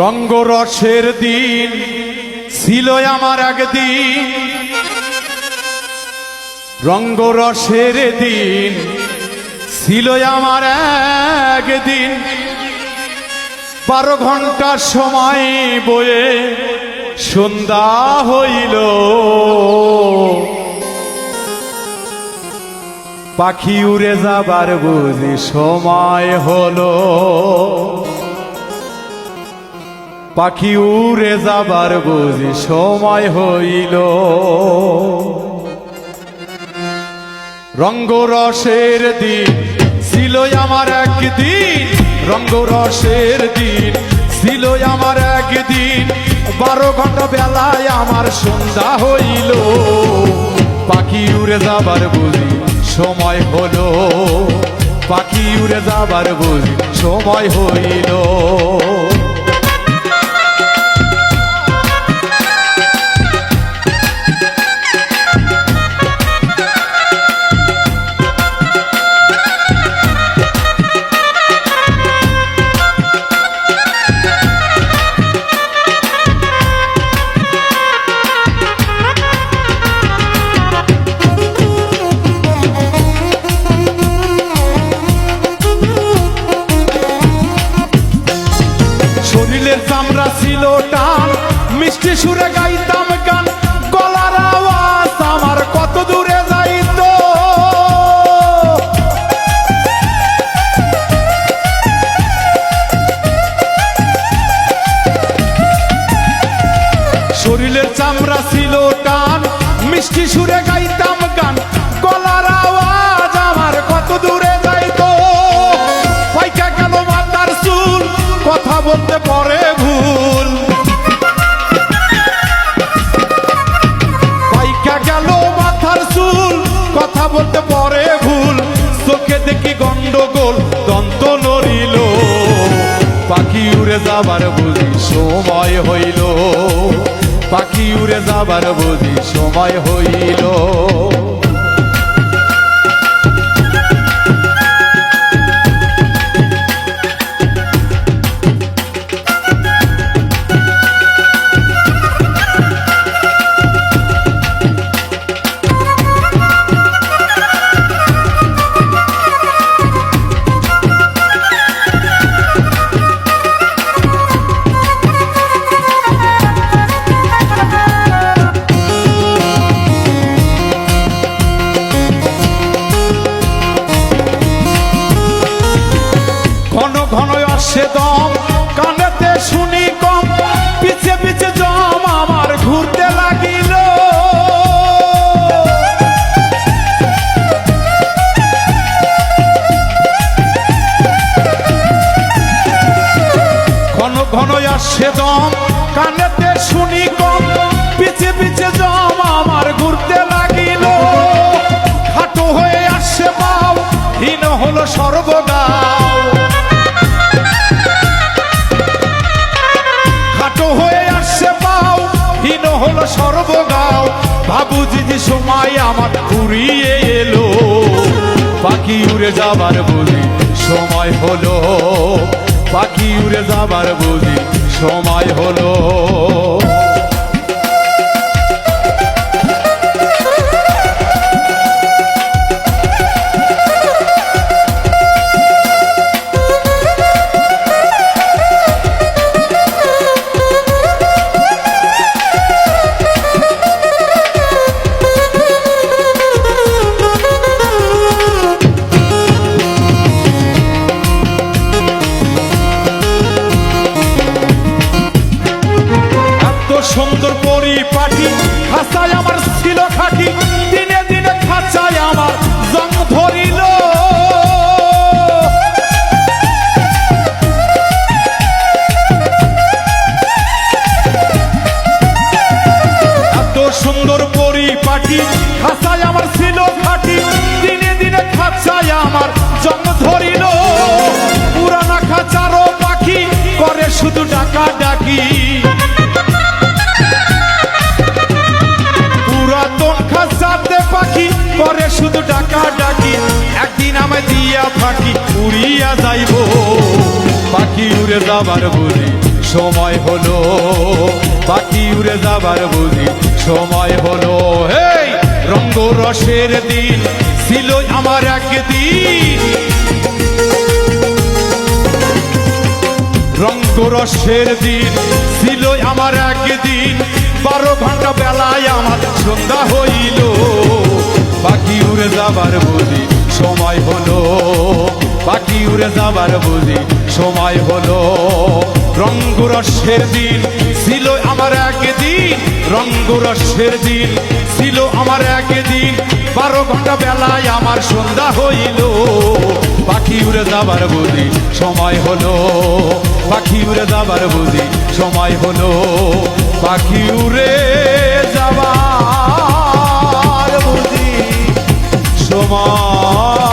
রঙ্গরসের দিন ছিল আমার একদিন, রঙ্গরসের দিন ছিল আমার একদিন। 12 ঘন্টার সময় বয়ে সন্ধ্যা হইল, পাখি উড়ে যাবার বুঝি সময় হলো, পাখি উড়ে যাবার বুঝি সময় হইল। রঙ্গরসের দিন ছিল আমার একদিন, রঙ্গরসের দিন ছিল আমার একদিন। 12 ঘন্টা বেলায় আমার সন্ধ্যা হইল, পাখি উড়ে যাবার বুঝি সময় হলো, পাখি উড়ে যাবার বুঝি সময় হইল। শরীরের চামড়া ছিল টান, মিষ্টি সুরে গাইতাম গান, গলার আওয়াজ আমার কত দূরে যাইত। শরীরের চামড়া ছিল টান, মিষ্টি সুরে গাইতাম গান, গলার আওয়াজ আমার কত দূরে যাইত। পাইকা গেল মাথার চুল, কথা বলতে পরে ভুল, পাইকা গেল মাথার চুল, কথা বলতে পরে ভুল। চোখে দেখি গন্ডগোল, দন্ত নড়িল, পাখি উড়ে যাবার বুঝি সময় হইল, পাখি উড়ে যাবার বুঝি সময় হইল। ঘন ঘন আসে দম, কানেতে শুনি কম, পিছে পিছে জম আমার ঘুরতে লাগিল। ঘন ঘন আসে দম, কানেতে শুনি কম, পিছে পিছে জম আমার ঘুরতে লাগিল। খাটো হয়ে আসে পাও, হীন হলো সর্বগাও, হয়ে আসছে পাও, হীন হলো সর্বগাও। ভাবুজি যে সময় আমার ফুরিয়ে এলো, পাখি উড়ে যাবার বুঝি সময় হলো, পাখি উড়ে যাবার বুঝি সময় হলো। সুন্দর পরিপাটি, খাঁচায় আমার ছিল খাটি, দিনে দিনে খাঁচায় আমার জং ধরিল। এত সুন্দর পরিপাটি, খাঁচায় আমার ছিল খাটি, দিনে দিনে খাঁচায় আমার জং ধরিল। পুরানা খাঁচারও পাখি করে শুধু ডাকা ডাকি, পাখি করে শুধু ডাকা ডাকি। একদিন আমায় দিয়া ফাঁকি উড়িয়া যাইব, পাখি উড়ে যাবার বুঝি সময় হলো, পাখি উড়ে যাবার বুঝি সময় হলো। হেই রঙ্গ রসের দিন ছিল আমার একদিন, রঙ্গ রসের দিন ছিল আমার একদিন, 12 ঘন্টা বেলায় আমার সন্ধ্যা হইল, পাখি উড়ে যাবার বুঝি সময় হলো, পাখি উড়ে যাবার বুঝি সময় হলো। রঙ্গ রসের দিন ছিল আমার একদিন, রঙ্গ রসের দিন ছিল আমার একদিন, 12 ঘন্টা বেলায় আমার সন্ধ্যা হইল, পাখি উড়ে যাবার বুঝি সময় হলো, পাখি উড়ে যাবার বুঝি সময় হলো, পাখি উড়ে যাবার বুঝি সময়